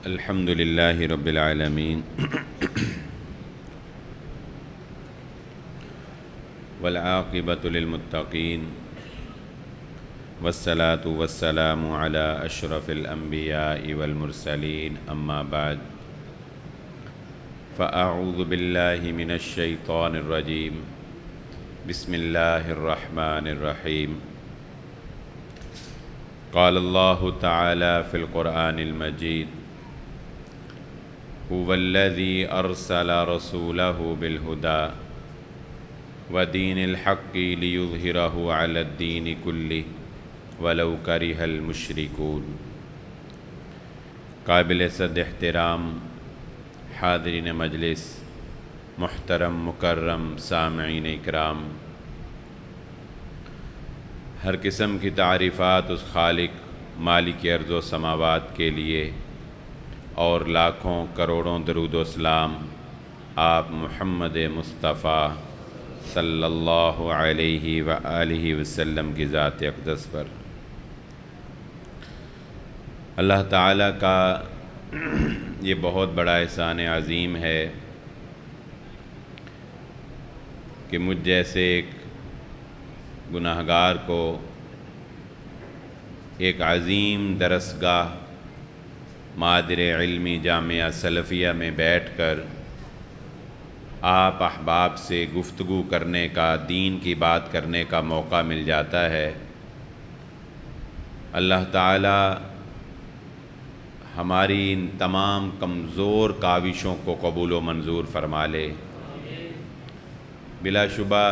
الحمد لله رب العالمين والعاقبة للمتقين والصلاة والسلام على أشرف الأنبياء والمرسلين أما بعد فأعوذ بالله من الشيطان الرجيم بسم الله الرحمن الرحيم قال الله تعالى في القرآن المجيد هو الذي أرسل رسوله بالهدى ودين الحق ليظهره على الدين كله ولو كره المشركون۔ قابل صد احترام حاضرین مجلس، محترم مکرم سامعین اکرام، ہر قسم کی تعریفات اس خالق مالک ارض و سماوات کے لیے، اور لاکھوں کروڑوں درود و سلام آپ محمد مصطفیٰ صلی اللہ علیہ وآلہ وسلم کی ذات اقدس پر۔ اللہ تعالیٰ کا یہ بہت بڑا احسان عظیم ہے کہ مجھ جیسے ایک گناہگار کو ایک عظیم درسگاہ مادر علمی جامعہ سلفیہ میں بیٹھ کر آپ احباب سے گفتگو کرنے کا، دین کی بات کرنے کا موقع مل جاتا ہے۔ اللہ تعالی ہماری ان تمام کمزور کاوشوں کو قبول و منظور فرما لے۔ بلا شبہ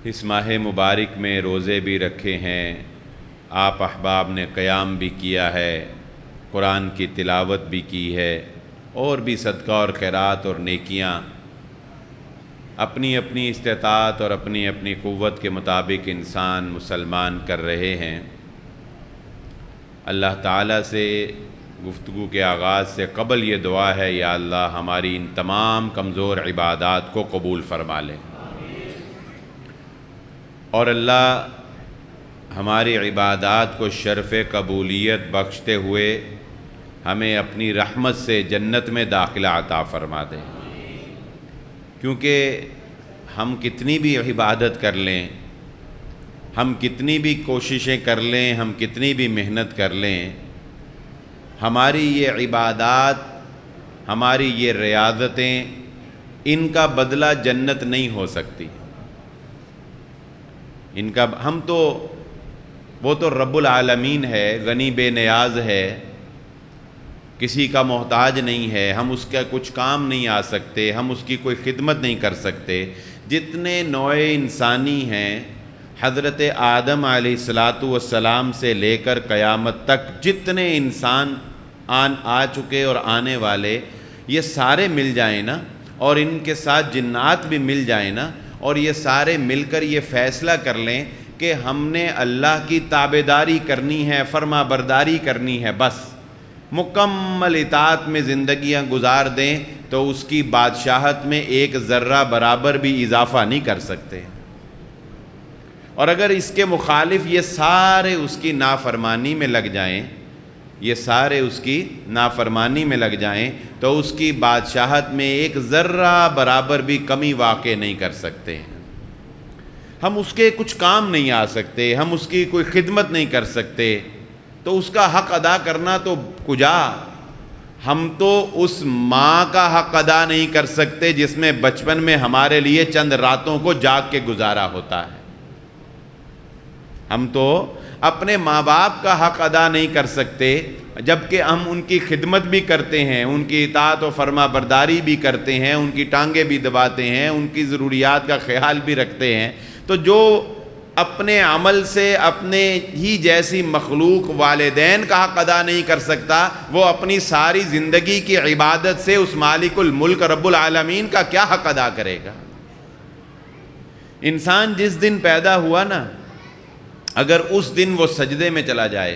اس ماہ مبارک میں روزے بھی رکھے ہیں، آپ احباب نے قیام بھی کیا ہے، قرآن کی تلاوت بھی کی ہے، اور بھی صدقہ اور خیرات اور نیکیاں اپنی اپنی استطاعت اور اپنی اپنی قوت کے مطابق انسان مسلمان کر رہے ہیں۔ اللہ تعالیٰ سے گفتگو کے آغاز سے قبل یہ دعا ہے، یا اللہ ہماری ان تمام کمزور عبادات کو قبول فرما لے، اور اللہ ہماری عبادات کو شرف قبولیت بخشتے ہوئے ہمیں اپنی رحمت سے جنت میں داخلہ عطا فرما دے۔ کیونکہ ہم کتنی بھی عبادت کر لیں، ہم کتنی بھی کوششیں کر لیں، ہم کتنی بھی محنت کر لیں، ہماری یہ عبادات، ہماری یہ ریاضتیں، ان کا بدلہ جنت نہیں ہو سکتی۔ ان کا وہ تو رب العالمین ہے، غنی بے نیاز ہے، کسی کا محتاج نہیں ہے، ہم اس کا کچھ کام نہیں آ سکتے، ہم اس کی کوئی خدمت نہیں کر سکتے۔ جتنے نوع انسانی ہیں، حضرت آدم علیہ السلام سے لے کر قیامت تک جتنے انسان آ چکے اور آنے والے، یہ سارے مل جائیں نا، اور ان کے ساتھ جنات بھی مل جائیں نا، اور یہ سارے مل کر یہ فیصلہ کر لیں کہ ہم نے اللہ کی تابعداری کرنی ہے، فرما برداری کرنی ہے، بس مکمل اطاعت میں زندگیاں گزار دیں، تو اس کی بادشاہت میں ایک ذرہ برابر بھی اضافہ نہیں کر سکتے۔ اور اگر اس کے مخالف یہ سارے اس کی نافرمانی میں لگ جائیں، یہ سارے اس کی نافرمانی میں لگ جائیں، تو اس کی بادشاہت میں ایک ذرہ برابر بھی کمی واقع نہیں کر سکتے۔ ہم اس کے کچھ کام نہیں آ سکتے، ہم اس کی کوئی خدمت نہیں کر سکتے، تو اس کا حق ادا کرنا تو کجا، ہم تو اس ماں کا حق ادا نہیں کر سکتے جس میں بچپن میں ہمارے لیے چند راتوں کو جاگ کے گزارا ہوتا ہے۔ ہم تو اپنے ماں باپ کا حق ادا نہیں کر سکتے، جبکہ ہم ان کی خدمت بھی کرتے ہیں، ان کی اطاعت و فرما برداری بھی کرتے ہیں، ان کی ٹانگیں بھی دباتے ہیں، ان کی ضروریات کا خیال بھی رکھتے ہیں۔ تو جو اپنے عمل سے اپنے ہی جیسی مخلوق والدین کا حق ادا نہیں کر سکتا، وہ اپنی ساری زندگی کی عبادت سے اس مالک الملک رب العالمین کا کیا حق ادا کرے گا؟ انسان جس دن پیدا ہوا نا، اگر اس دن وہ سجدے میں چلا جائے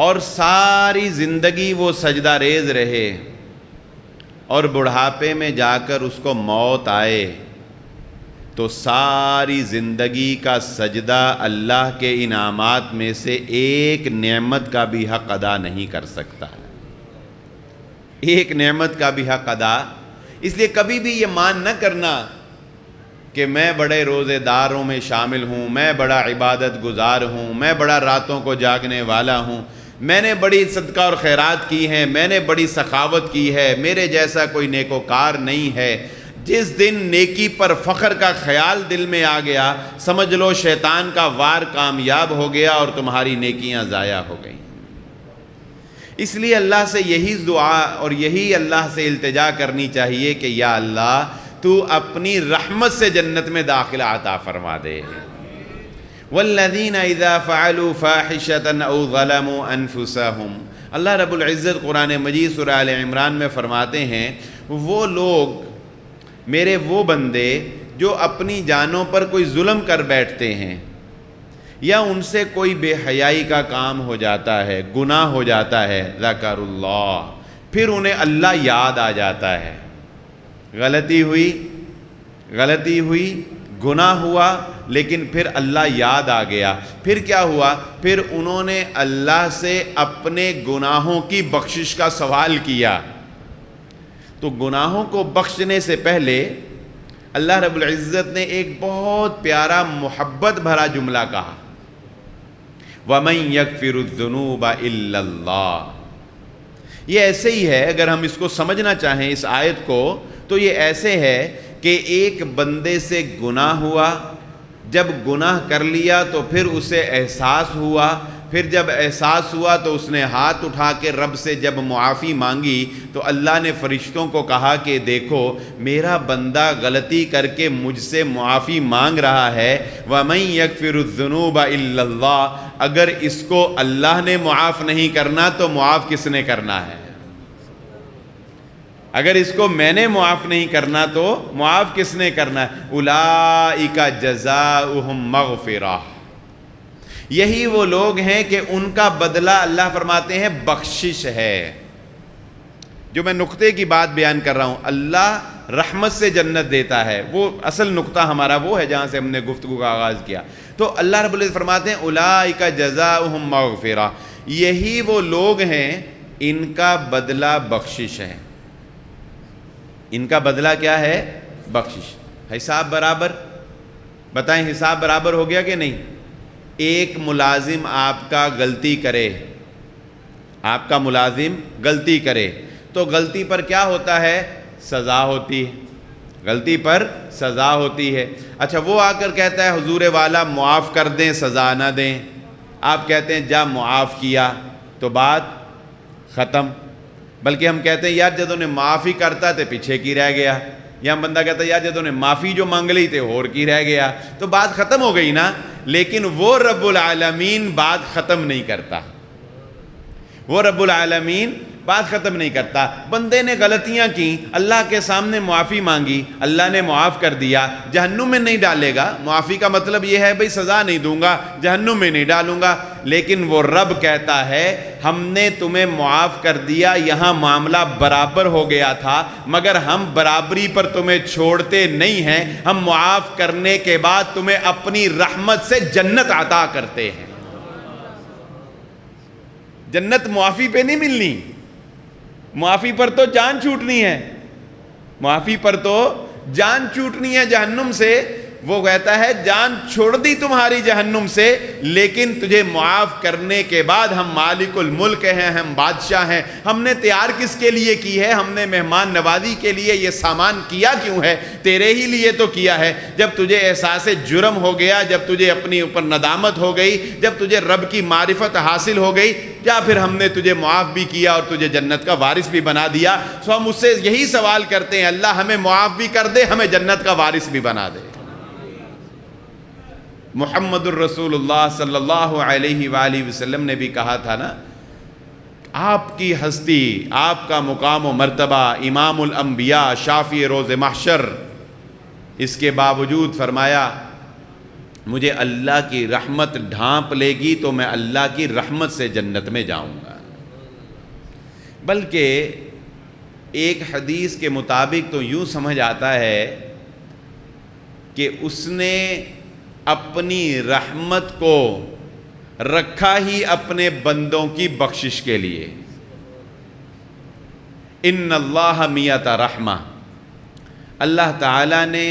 اور ساری زندگی وہ سجدہ ریز رہے، اور بڑھاپے میں جا کر اس کو موت آئے، تو ساری زندگی کا سجدہ اللہ کے انعامات میں سے ایک نعمت کا بھی حق ادا نہیں کر سکتا، ایک نعمت کا بھی حق ادا۔ اس لیے کبھی بھی یہ مان نہ کرنا کہ میں بڑے روزے داروں میں شامل ہوں، میں بڑا عبادت گزار ہوں، میں بڑا راتوں کو جاگنے والا ہوں، میں نے بڑی صدقہ اور خیرات کی ہیں، میں نے بڑی سخاوت کی ہے، میرے جیسا کوئی نیکوکار نہیں ہے۔ جس دن نیکی پر فخر کا خیال دل میں آ گیا، سمجھ لو شیطان کا وار کامیاب ہو گیا اور تمہاری نیکیاں ضائع ہو گئیں۔ اس لیے اللہ سے یہی دعا اور یہی اللہ سے التجا کرنی چاہیے کہ یا اللہ تو اپنی رحمت سے جنت میں داخلہ عطا فرما دے۔ والذین اذا فعلوا فاحشة او ظلموا انفسهم، اللہ رب العزت قرآن مجید سورہ آل عمران میں فرماتے ہیں وہ لوگ، میرے وہ بندے جو اپنی جانوں پر کوئی ظلم کر بیٹھتے ہیں یا ان سے کوئی بے حیائی کا کام ہو جاتا ہے، گناہ ہو جاتا ہے، ذکر اللہ، پھر انہیں اللہ یاد آ جاتا ہے۔ غلطی ہوئی، گناہ ہوا، لیکن پھر اللہ یاد آ گیا، پھر کیا ہوا؟ پھر انہوں نے اللہ سے اپنے گناہوں کی بخشش کا سوال کیا۔ تو گناہوں کو بخشنے سے پہلے اللہ رب العزت نے ایک بہت پیارا محبت بھرا جملہ کہا، وَمَن يَغْفِرُ الذُّنُوبَ إِلَّا اللَّهُ۔ یہ ایسے ہی ہے، اگر ہم اس کو سمجھنا چاہیں اس آیت کو، تو یہ ایسے ہے کہ ایک بندے سے گناہ ہوا، جب گناہ کر لیا تو پھر اسے احساس ہوا، پھر جب احساس ہوا تو اس نے ہاتھ اٹھا کے رب سے جب معافی مانگی تو اللہ نے فرشتوں کو کہا کہ دیکھو میرا بندہ غلطی کر کے مجھ سے معافی مانگ رہا ہے، وَمَن يَغْفِرُ الذُّنُوبَ إِلَّا اللَّهُ، اگر اس کو اللہ نے معاف نہیں کرنا تو معاف کس نے کرنا ہے؟ اگر اس کو میں نے معاف نہیں کرنا تو معاف کس نے کرنا ہے؟ اولئک جزاؤہم مغفرہ، یہی وہ لوگ ہیں کہ ان کا بدلہ اللہ فرماتے ہیں بخشش ہے۔ جو میں نقطے کی بات بیان کر رہا ہوں، اللہ رحمت سے جنت دیتا ہے، وہ اصل نقطہ ہمارا وہ ہے جہاں سے ہم نے گفتگو کا آغاز کیا۔ تو اللہ رب العزت فرماتے ہیں اولئک جزاؤہم مغفرہ، یہی وہ لوگ ہیں ان کا بدلہ بخشش ہے۔ ان کا بدلہ کیا ہے؟ بخشش۔ حساب برابر؟ بتائیں حساب برابر ہو گیا کہ نہیں؟ ایک ملازم آپ کا غلطی کرے، آپ کا ملازم غلطی کرے تو غلطی پر کیا ہوتا ہے؟ سزا ہوتی ہے، غلطی پر سزا ہوتی ہے۔ اچھا وہ آ کر کہتا ہے حضور والا معاف کر دیں سزا نہ دیں، آپ کہتے ہیں جا معاف کیا تو بات ختم، بلکہ ہم کہتے ہیں یار جدوں نے معافی کرتا تے پیچھے کی رہ گیا، یا بندہ کہتا ہے یار جدوں نے معافی جو مانگ لی تے اور کی رہ گیا، تو بات ختم ہو گئی نا۔ لیکن وہ رب العالمین بات ختم نہیں کرتا، وہ رب العالمین بات ختم نہیں کرتا۔ بندے نے غلطیاں کی، اللہ کے سامنے معافی مانگی، اللہ نے معاف کر دیا، جہنم میں نہیں ڈالے گا، معافی کا مطلب یہ ہے بھئی سزا نہیں دوں گا، جہنم میں نہیں ڈالوں گا، لیکن وہ رب کہتا ہے ہم نے تمہیں معاف کر دیا، یہاں معاملہ برابر ہو گیا تھا، مگر ہم برابری پر تمہیں چھوڑتے نہیں ہیں، ہم معاف کرنے کے بعد تمہیں اپنی رحمت سے جنت عطا کرتے ہیں۔ جنت معافی پہ نہیں ملنی، معافی پر تو جان چھوٹنی ہے، معافی پر تو جان چھوٹنی ہے جہنم سے۔ وہ کہتا ہے جان چھوڑ دی تمہاری جہنم سے، لیکن تجھے معاف کرنے کے بعد ہم مالک الملک ہیں، ہم بادشاہ ہیں۔ ہم نے تیار کس کے لیے کی ہے؟ ہم نے مہمان نوازی کے لیے یہ سامان کیا کیوں ہے؟ تیرے ہی لیے تو کیا ہے۔ جب تجھے احساس جرم ہو گیا، جب تجھے اپنی اوپر ندامت ہو گئی، جب تجھے رب کی معرفت حاصل ہو گئی، یا پھر ہم نے تجھے معاف بھی کیا اور تجھے جنت کا وارث بھی بنا دیا۔ سو ہم اس سے یہی سوال کرتے ہیں اللہ ہمیں معاف بھی کر دے، ہمیں جنت کا وارث بھی بنا دے۔ محمد الرسول اللہ صلی اللہ علیہ وآلہ وسلم نے بھی کہا تھا نا، آپ کی ہستی، آپ کا مقام و مرتبہ امام الانبیاء، شافی روز محشر، اس کے باوجود فرمایا مجھے اللہ کی رحمت ڈھانپ لے گی تو میں اللہ کی رحمت سے جنت میں جاؤں گا۔ بلکہ ایک حدیث کے مطابق تو یوں سمجھ آتا ہے کہ اس نے اپنی رحمت کو رکھا ہی اپنے بندوں کی بخشش کے لیے۔ ان اللہ میت رحمہ، اللہ تعالیٰ نے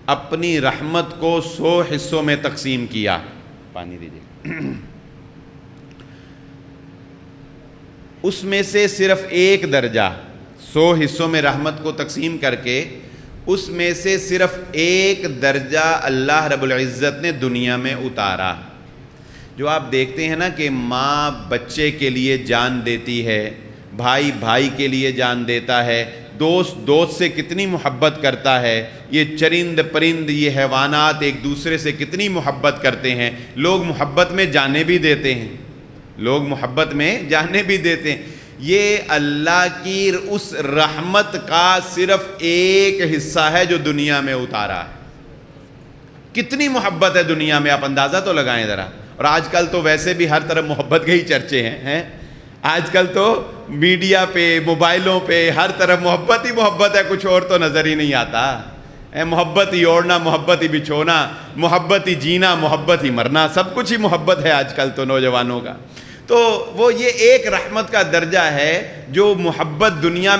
اپنی رحمت کو 100 حصوں میں تقسیم کیا۔ پانی دیجیے۔ اس میں سے صرف ایک درجہ، 100 حصوں میں رحمت کو تقسیم کر کے اس میں سے صرف ایک درجہ اللہ رب العزت نے دنیا میں اتارا۔ جو آپ دیکھتے ہیں نا کہ ماں بچے کے لیے جان دیتی ہے، بھائی بھائی کے لیے جان دیتا ہے، دوست دوست سے کتنی محبت کرتا ہے، یہ چرند پرند یہ حیوانات ایک دوسرے سے کتنی محبت کرتے ہیں، لوگ محبت میں جانے بھی دیتے ہیں، لوگ محبت میں جانے بھی دیتے ہیں۔ یہ اللہ کی اس رحمت کا صرف ایک حصہ ہے جو دنیا میں اتارا ہے۔ کتنی محبت ہے دنیا میں، آپ اندازہ تو لگائیں ذرا۔ اور آج کل تو ویسے بھی ہر طرف محبت کے ہی چرچے ہیں۔ آج کل تو میڈیا پہ، موبائلوں پہ ہر طرف محبت ہی محبت ہے، کچھ اور تو نظر ہی نہیں آتا۔ محبت ہی اوڑھنا، محبت ہی بچھونا، محبت ہی جینا، محبت ہی مرنا، سب کچھ ہی محبت ہے آج کل تو نوجوانوں کا۔ تو وہ یہ ایک رحمت کا درجہ ہے جو محبت دنیا میں